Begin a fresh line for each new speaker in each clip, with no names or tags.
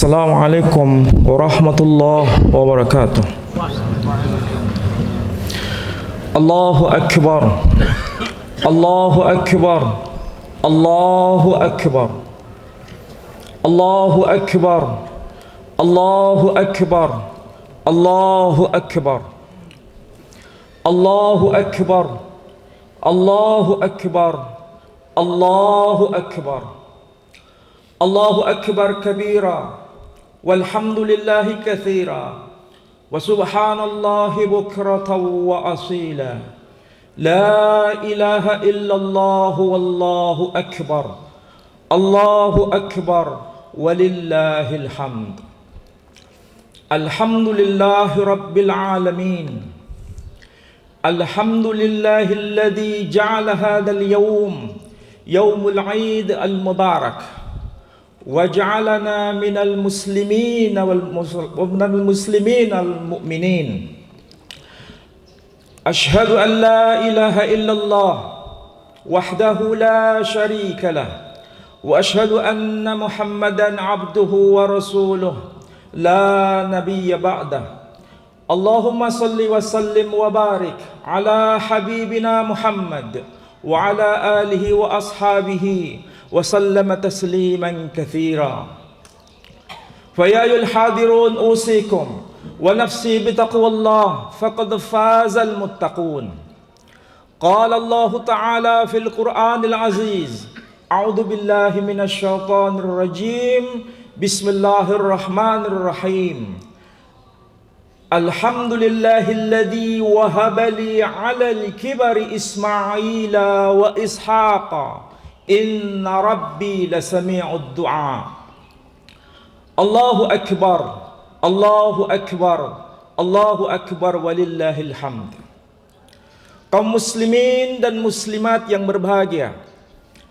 Assalamualaikum warahmatullahi wabarakatuh. Allahu Akbar, Allahu Akbar, Allahu Akbar, Allahu Akbar, Allahu Akbar, Allahu Akbar, Allahu Akbar, Allahu Akbar, Allahu Akbar, Allahu Akbar kabira, walhamdulillahi kathira, wa subhanallahi bukratan wa asila, la ilaha illallah wallahu akbar, Allahu akbar walillahil hamd. Alhamdulillahi rabbil alamin, alhamdulillahi alladhi ja'ala hadha al-yawm yawmul 'Eid al-mubarak waj'alana minal muslimin wal muslimin al mu'minin. Ashhadu an la ilaha illallah wahdahu la sharika lah wa ashhadu anna Muhammadan abduhu wa rasuluh la nabiyya ba'dah. Allahumma salli wa sallim wa barik ala habibina Muhammad wa ala alihi wa ashabihi وسلم تسليما كثيرا. فيا أيها الحاضرون أوصيكم ونفسي بتقوى الله فقد فاز المتقون. قال الله تعالى في القرآن العزيز: أعوذ بالله من الشيطان الرجيم، بسم الله الرحمن الرحيم. الحمد لله الذي وهب لي على الكبر إسماعيل وإسحاق Inna Rabbi lasami'ud du'a. Allahu Akbar, Allahu Akbar, Allahu Akbar walillahil hamd. Kaum muslimin dan muslimat yang berbahagia,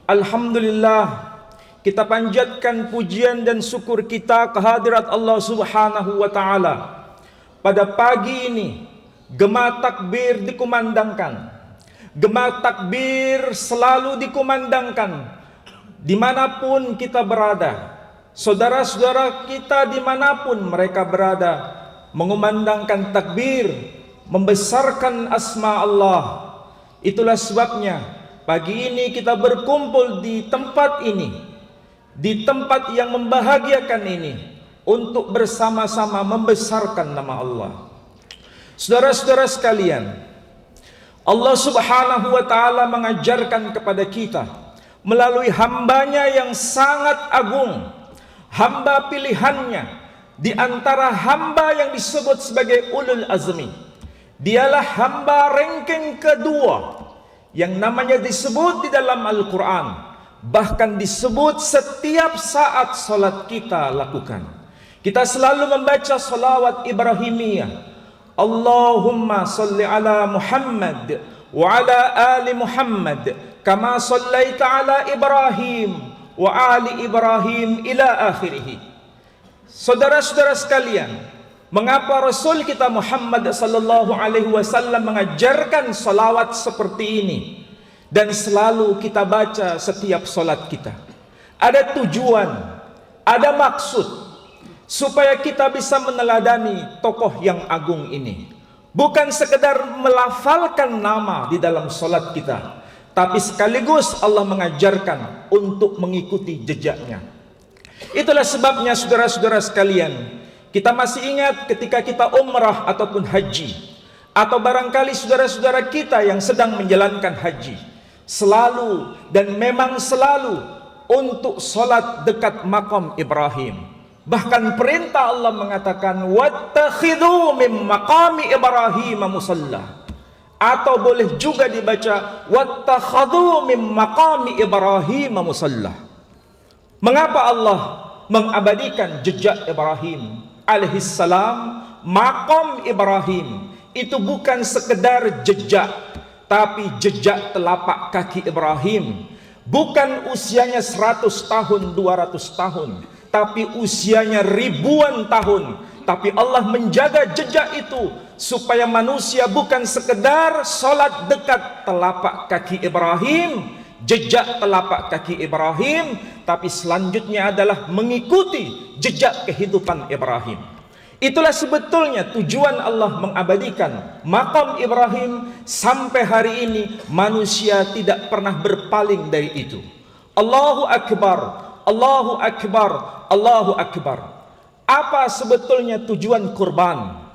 alhamdulillah, kita panjatkan pujian dan syukur kita kehadirat Allah Subhanahu wa taala. Pada pagi ini gema takbir dikumandangkan. Gema takbir selalu dikumandangkan dimanapun kita berada. Saudara-saudara kita dimanapun mereka berada mengumandangkan takbir, membesarkan asma Allah. Itulah sebabnya pagi ini kita berkumpul di tempat ini, di tempat yang membahagiakan ini, untuk bersama-sama membesarkan nama Allah. Saudara-saudara sekalian, Allah Subhanahu wa ta'ala mengajarkan kepada kita melalui hambanya yang sangat agung, hamba pilihannya di antara hamba yang disebut sebagai ulul azmi. Dialah hamba ranking kedua yang namanya disebut di dalam Al-Quran, bahkan disebut setiap saat salat kita lakukan. Kita selalu membaca salawat Ibrahimiyah, Allahumma salli ala Muhammad wa ala ali Muhammad kama sallaita ala Ibrahim wa ali Ibrahim ila akhirih. Saudara-saudara sekalian, mengapa Rasul kita Muhammad sallallahu alaihi wasallam mengajarkan salawat seperti ini dan selalu kita baca setiap salat kita? Ada tujuan, ada maksud, supaya kita bisa meneladani tokoh yang agung ini. Bukan sekedar melafalkan nama di dalam salat kita, tapi sekaligus Allah mengajarkan untuk mengikuti jejaknya. Itulah sebabnya saudara-saudara sekalian, kita masih ingat ketika kita umrah ataupun haji, atau barangkali saudara-saudara kita yang sedang menjalankan haji, selalu dan memang selalu untuk salat dekat maqam Ibrahim. Bahkan perintah Allah mengatakan wattakhidhu min maqami Ibrahim musalla, atau boleh juga dibaca wattakhadhu min maqami Ibrahim musalla. Mengapa Allah mengabadikan jejak Ibrahim alaihissalam? Maqam Ibrahim itu bukan sekedar jejak, tapi jejak telapak kaki Ibrahim. Bukan usianya 100 tahun, 200 tahun, tapi usianya ribuan tahun. Tapi Allah menjaga jejak itu supaya manusia bukan sekedar salat dekat telapak kaki Ibrahim, jejak telapak kaki Ibrahim, tapi selanjutnya adalah mengikuti jejak kehidupan Ibrahim. Itulah sebetulnya tujuan Allah mengabadikan makam Ibrahim. Sampai hari ini manusia tidak pernah berpaling dari itu. Allahu Akbar, Allahu Akbar, Allahu Akbar. Apa sebetulnya tujuan kurban?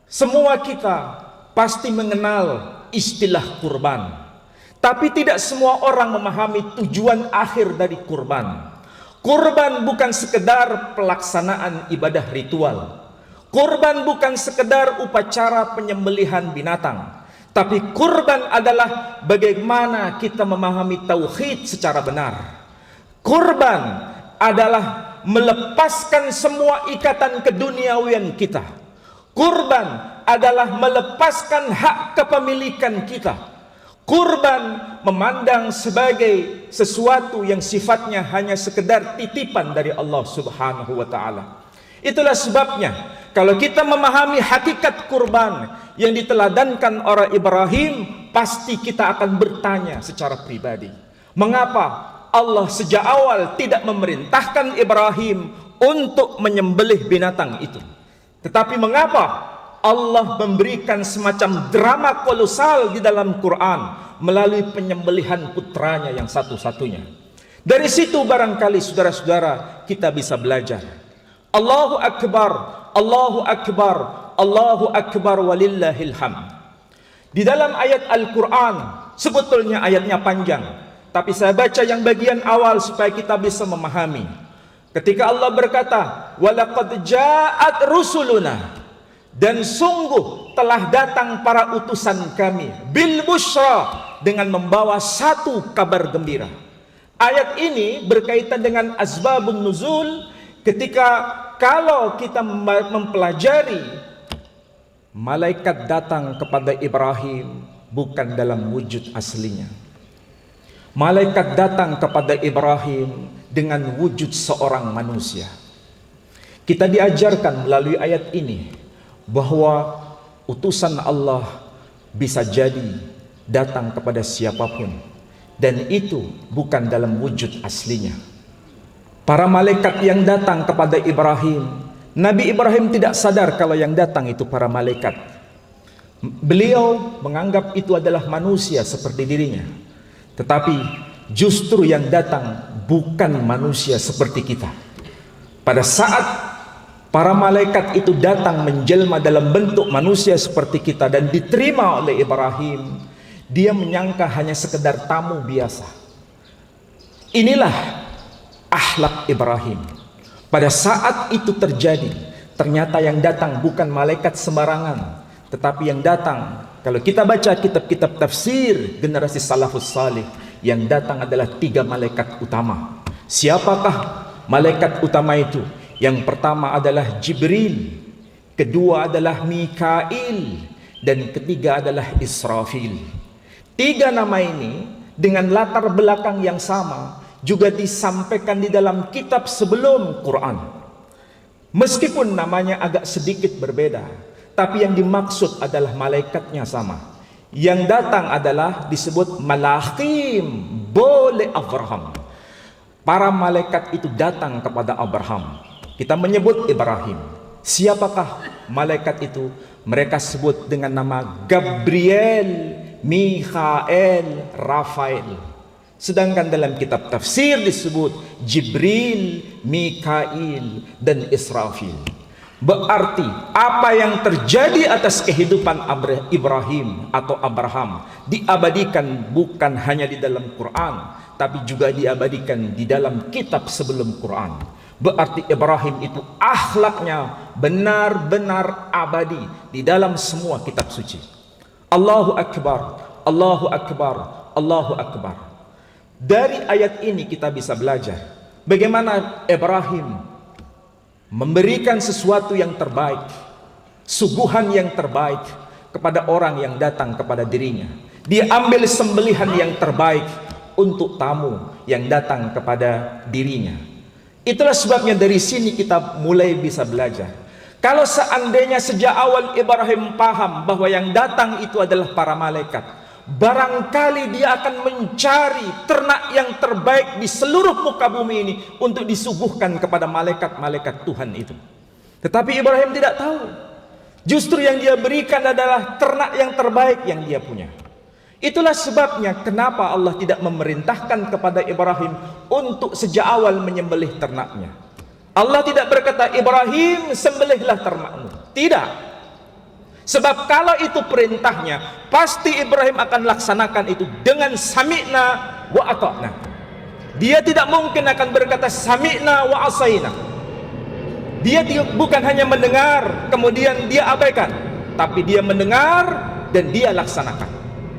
Semua kita pasti mengenal istilah kurban, tapi tidak semua orang memahami tujuan akhir dari kurban. Kurban bukan sekedar pelaksanaan ibadah ritual. Kurban bukan sekedar upacara penyembelihan binatang. Tapi kurban adalah bagaimana kita memahami tauhid secara benar. Kurban adalah melepaskan semua ikatan keduniawian kita. Kurban adalah melepaskan hak kepemilikan kita. Kurban memandang sebagai sesuatu yang sifatnya hanya sekedar titipan dari Allah Subhanahu wa taala. Itulah sebabnya kalau kita memahami hakikat kurban yang diteladankan oleh Ibrahim, pasti kita akan bertanya secara pribadi, mengapa Allah sejak awal tidak memerintahkan Ibrahim untuk menyembelih binatang itu? Tetapi mengapa Allah memberikan semacam drama kolosal di dalam Quran melalui penyembelihan putranya yang satu-satunya? Dari situ barangkali saudara-saudara kita bisa belajar. Allahu Akbar, Allahu Akbar, Allahu Akbar walillahil hamd. Di dalam ayat Al-Quran, sebetulnya ayatnya panjang, tapi saya baca yang bagian awal supaya kita bisa memahami. Ketika Allah berkata, walaqad ja'at rusuluna, dan sungguh telah datang para utusan kami, bil busyra, dengan membawa satu kabar gembira. Ayat ini berkaitan dengan asbabun nuzul. Ketika kalau kita mempelajari, malaikat datang kepada Ibrahim bukan dalam wujud aslinya. Malaikat datang kepada Ibrahim dengan wujud seorang manusia. Kita diajarkan melalui ayat ini bahwa utusan Allah bisa jadi datang kepada siapapun, dan itu bukan dalam wujud aslinya. Para malaikat yang datang kepada Ibrahim, Nabi Ibrahim tidak sadar kalau yang datang itu para malaikat. Beliau menganggap itu adalah manusia seperti dirinya. Tetapi justru yang datang bukan manusia seperti kita. Pada saat para malaikat itu datang menjelma dalam bentuk manusia seperti kita dan diterima oleh Ibrahim, dia menyangka hanya sekedar tamu biasa. Inilah akhlak Ibrahim. Pada saat itu terjadi, ternyata yang datang bukan malaikat sembarangan, tetapi yang datang, kalau kita baca kitab-kitab tafsir generasi salafus salih, yang datang adalah 3 malaikat utama. Siapakah malaikat utama itu? Yang pertama adalah Jibril, kedua adalah Mikail, dan ketiga adalah Israfil. 3 nama ini dengan latar belakang yang sama juga disampaikan di dalam kitab sebelum Quran. Meskipun namanya agak sedikit berbeda, tapi yang dimaksud adalah malaikatnya sama. Yang datang adalah disebut Malakim boleh Abraham. Para malaikat itu datang kepada Abraham. Kita menyebut Ibrahim. Siapakah malaikat itu? Mereka sebut dengan nama Gabriel, Mikhael, Rafael. Sedangkan dalam kitab tafsir disebut Jibril, Mikail, dan Israfil. Berarti apa yang terjadi atas kehidupan Ibrahim atau Abraham diabadikan bukan hanya di dalam Quran, tapi juga diabadikan di dalam kitab sebelum Quran. Berarti Ibrahim itu akhlaknya benar-benar abadi di dalam semua kitab suci. Allahu Akbar, Allahu Akbar, Allahu Akbar. Dari ayat ini kita bisa belajar bagaimana Ibrahim memberikan sesuatu yang terbaik, suguhan yang terbaik kepada orang yang datang kepada dirinya. Dia ambil sembelihan yang terbaik untuk tamu yang datang kepada dirinya. Itulah sebabnya dari sini kita mulai bisa belajar. Kalau seandainya sejak awal Ibrahim paham bahwa yang datang itu adalah para malaikat, barangkali dia akan mencari ternak yang terbaik di seluruh muka bumi ini untuk disuguhkan kepada malaikat-malaikat Tuhan itu. Tetapi Ibrahim tidak tahu. Justru yang dia berikan adalah ternak yang terbaik yang dia punya. Itulah sebabnya kenapa Allah tidak memerintahkan kepada Ibrahim untuk sejak awal menyembelih ternaknya. Allah tidak berkata, Ibrahim sembelihlah ternakmu. Tidak. Sebab kalau itu perintahnya, pasti Ibrahim akan laksanakan itu dengan sami'na wa ata'na. Dia tidak mungkin akan berkata sami'na wa asaina. Dia bukan hanya mendengar kemudian dia abaikan, tapi dia mendengar dan dia laksanakan.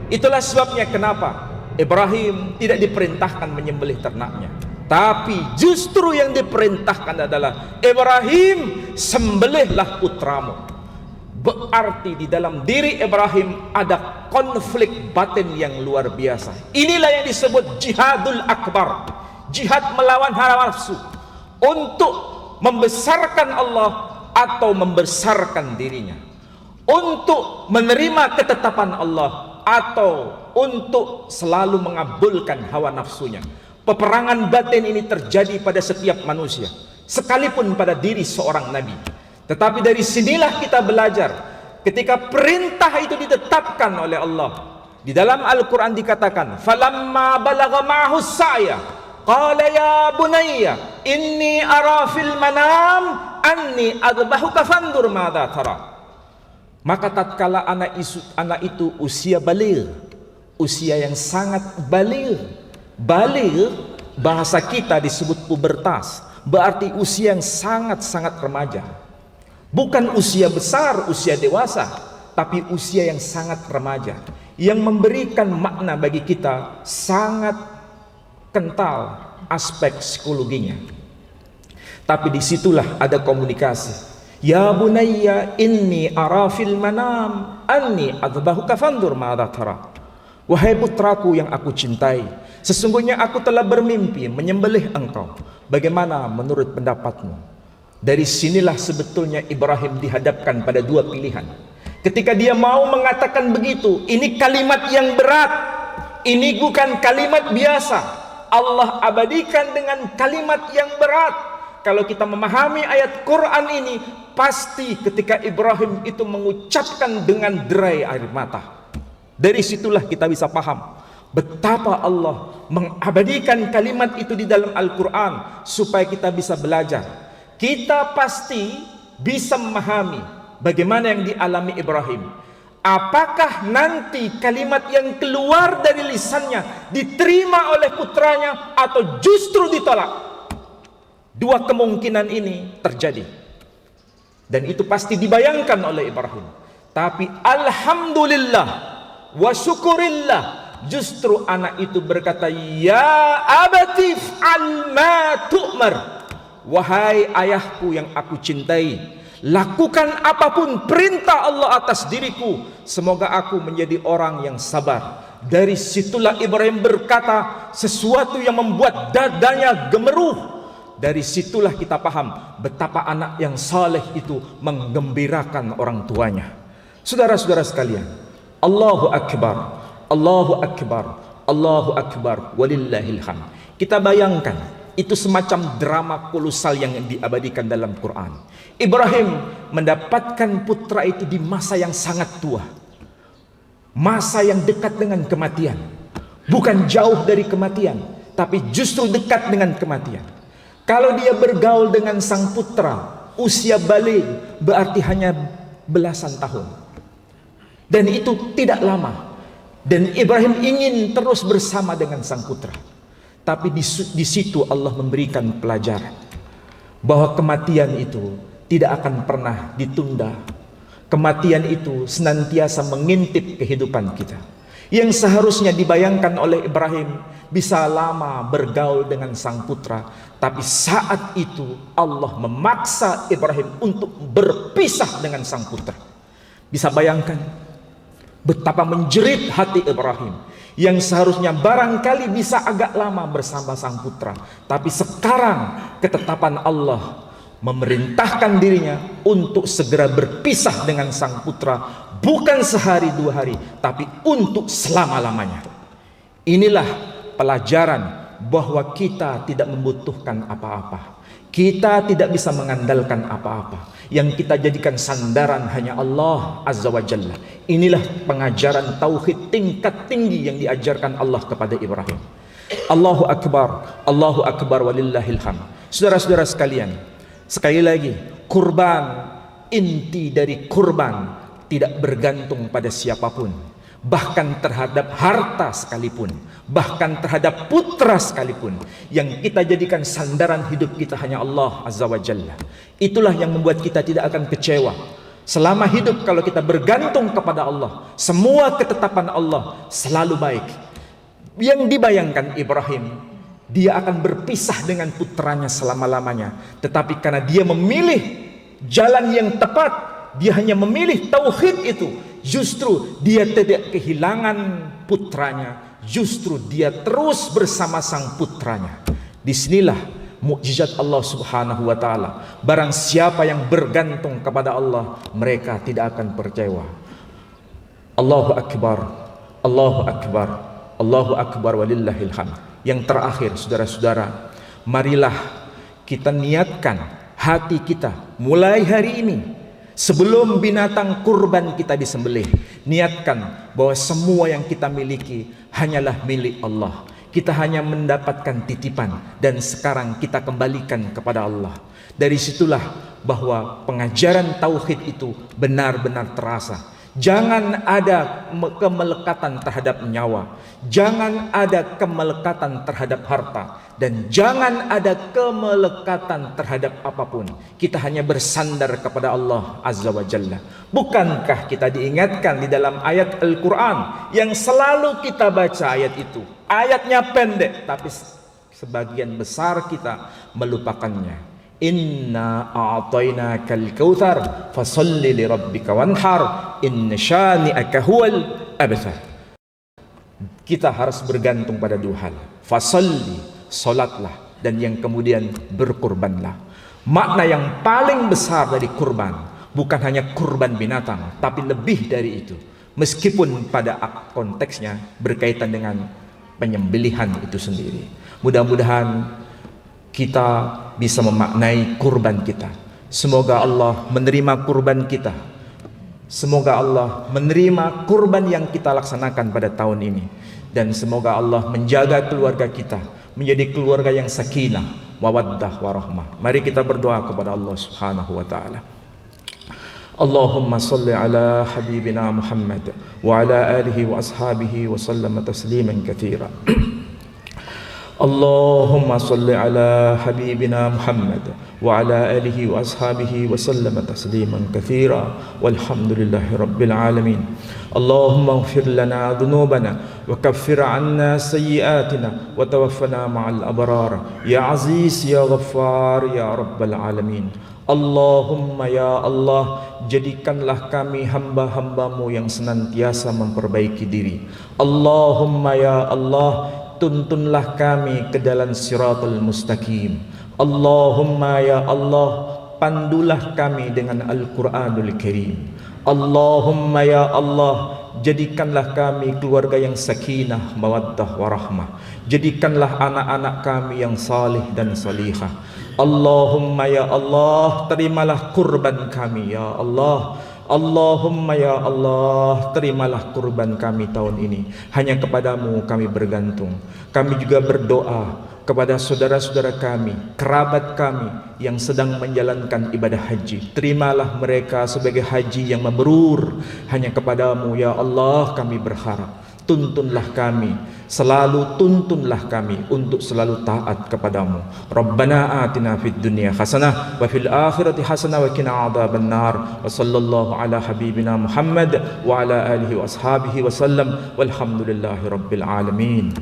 Itulah sebabnya kenapa Ibrahim tidak diperintahkan menyembelih ternaknya, tapi justru yang diperintahkan adalah Ibrahim, sembelihlah putramu. Berarti di dalam diri Ibrahim ada konflik batin yang luar biasa. Inilah yang disebut jihadul akbar, jihad melawan hawa nafsu untuk membesarkan Allah atau membesarkan dirinya, untuk menerima ketetapan Allah atau untuk selalu mengabulkan hawa nafsunya. Peperangan batin ini terjadi pada setiap manusia, sekalipun pada diri seorang nabi. Tetapi dari sinilah kita belajar, ketika perintah itu ditetapkan oleh Allah. Di dalam Al-Quran dikatakan, falamma balagha ma'hu sa'ya qala ya bunayya inni ara fil manam anni adbahuka fandur madza tara. Maka tatkala anak itu usia baligh, usia yang sangat baligh. Baligh bahasa kita disebut pubertas, berarti usia yang sangat-sangat remaja. Bukan usia besar, usia dewasa, tapi usia yang sangat remaja, yang memberikan makna bagi kita sangat kental aspek psikologinya. Tapi disitulah ada komunikasi. Ya bunayya inni ara fil manam anni adbahuka fandur madza tara. Wahai putraku yang aku cintai, sesungguhnya aku telah bermimpi menyembelih engkau. Bagaimana menurut pendapatmu? Dari sinilah sebetulnya Ibrahim dihadapkan pada dua pilihan. Ketika dia mau mengatakan begitu, ini kalimat yang berat. Ini bukan kalimat biasa. Allah abadikan dengan kalimat yang berat. Kalau kita memahami ayat Quran ini, pasti ketika Ibrahim itu mengucapkan dengan derai air mata. Dari situlah kita bisa paham betapa Allah mengabadikan kalimat itu di dalam Al-Quran supaya kita bisa belajar. Kita pasti bisa memahami bagaimana yang dialami Ibrahim. Apakah nanti kalimat yang keluar dari lisannya diterima oleh putranya atau justru ditolak? Dua kemungkinan ini terjadi, dan itu pasti dibayangkan oleh Ibrahim. Tapi alhamdulillah wa syukurillah, justru anak itu berkata, ya abati f'al ma tu'mar. Wahai ayahku yang aku cintai, lakukan apapun perintah Allah atas diriku, semoga aku menjadi orang yang sabar. Dari situlah Ibrahim berkata sesuatu yang membuat dadanya gemeruh. Dari situlah kita paham betapa anak yang saleh itu menggembirakan orang tuanya. Saudara-saudara sekalian, Allahu Akbar, Allahu Akbar, Allahu Akbar, walillahil hamd. Kita bayangkan, itu semacam drama kolosal yang diabadikan dalam Quran. Ibrahim mendapatkan putra itu di masa yang sangat tua, masa yang dekat dengan kematian. Bukan jauh dari kematian, tapi justru dekat dengan kematian. Kalau dia bergaul dengan sang putra usia baligh, berarti hanya belasan tahun, dan itu tidak lama. Dan Ibrahim ingin terus bersama dengan sang putra. Tapi di situ Allah memberikan pelajaran bahwa kematian itu tidak akan pernah ditunda. Kematian itu senantiasa mengintip kehidupan kita. Yang seharusnya dibayangkan oleh Ibrahim bisa lama bergaul dengan sang putra, tapi saat itu Allah memaksa Ibrahim untuk berpisah dengan sang putra. Bisa bayangkan betapa menjerit hati Ibrahim yang seharusnya barangkali bisa agak lama bersama sang putra, tapi sekarang ketetapan Allah memerintahkan dirinya untuk segera berpisah dengan sang putra, bukan sehari dua hari, tapi untuk selama-lamanya. Inilah pelajaran bahwa kita tidak membutuhkan apa-apa. Kita tidak bisa mengandalkan apa-apa. Yang kita jadikan sandaran hanya Allah Azza wa Jalla. Inilah pengajaran tauhid tingkat tinggi yang diajarkan Allah kepada Ibrahim. Allahu Akbar walillahil hamd. Saudara-saudara sekalian, sekali lagi, kurban, inti dari kurban tidak bergantung pada siapapun, bahkan terhadap harta sekalipun, bahkan terhadap putra sekalipun. Yang kita jadikan sandaran hidup kita hanya Allah Azza wa Jalla. Itulah yang membuat kita tidak akan kecewa selama hidup. Kalau kita bergantung kepada Allah, semua ketetapan Allah selalu baik. Yang dibayangkan Ibrahim, dia akan berpisah dengan putranya selama-lamanya, tetapi karena dia memilih jalan yang tepat, dia hanya memilih tauhid itu, justru dia tidak kehilangan putranya, justru dia terus bersama sang putranya. Disinilah mukjizat Allah Subhanahu wa Ta'ala. Barang siapa yang bergantung kepada Allah, mereka tidak akan percaya. Allahu Akbar, Allahu Akbar, Allahu Akbar walillahil hamd. Yang terakhir, saudara-saudara, marilah kita niatkan hati kita mulai hari ini, sebelum binatang kurban kita disembelih, niatkan bahwa semua yang kita miliki hanyalah milik Allah. Kita hanya mendapatkan titipan dan sekarang kita kembalikan kepada Allah. Dari situlah bahwa pengajaran tauhid itu benar-benar terasa. Jangan ada kemelekatan terhadap nyawa, jangan ada kemelekatan terhadap harta, dan jangan ada kemelekatan terhadap apapun. Kita hanya bersandar kepada Allah Azza wa Jalla. Bukankah kita diingatkan di dalam ayat Al-Quran yang selalu kita baca ayat itu? Ayatnya pendek, tapi sebagian besar kita melupakannya. Inna a'tainakal kautsar fasalli li rabbika wanhar inna syani'aka huwal abtar. Kita harus bergantung pada dua hal. Fasalli, salatlah, dan yang kemudian berkurbanlah. Makna yang paling besar dari kurban bukan hanya kurban binatang, tapi lebih dari itu. Meskipun pada konteksnya berkaitan dengan penyembelihan itu sendiri. Mudah-mudahan kita bisa memaknai kurban kita. Semoga Allah menerima kurban kita. Semoga Allah menerima kurban yang kita laksanakan pada tahun ini. Dan semoga Allah menjaga keluarga kita menjadi keluarga yang sakinah, mawaddah, warahmah. Mari kita berdoa kepada Allah Subhanahu wa Ta'ala. Allahumma salli ala habibina Muhammad wa ala alihi wa ashabihi wa sallama tasliman katsira. Allahumma salli ala habibina Muhammad wa ala alihi wa ashabihi wa sallama tasliman katsira walhamdulillahi rabbil alamin. Allahumma ighfir lana dhunubana wa kaffir 'anna sayyi'atina wa tawaffana ma'al abrar ya aziz ya ghaffar ya rabbal alamin. Allahumma ya Allah, jadikanlah kami hamba-hambamu yang senantiasa memperbaiki diri. Allahumma ya Allah, tuntunlah kami ke dalam siratal mustaqim. Allahumma ya Allah, pandulah kami dengan Al-Quranul Karim. Allahumma ya Allah, jadikanlah kami keluarga yang sakinah, mawaddah, warahmah. Jadikanlah anak-anak kami yang salih dan salihah. Allahumma ya Allah, terimalah kurban kami ya Allah. Allahumma ya Allah, terimalah kurban kami tahun ini. Hanya kepadamu kami bergantung. Kami juga berdoa kepada saudara-saudara kami, kerabat kami yang sedang menjalankan ibadah haji. Terimalah mereka sebagai haji yang mabrur. Hanya kepadamu ya Allah kami berharap. Tuntunlah kami, selalu tuntunlah kami untuk selalu taat kepadamu. Rabbana atina fid dunya hasanah wa fil akhirati hasanah wa qina adzabannar. Wa sallallahu ala habibina Muhammad wa ala alihi wa ashabihi wa sallam walhamdulillahi rabbil alamin.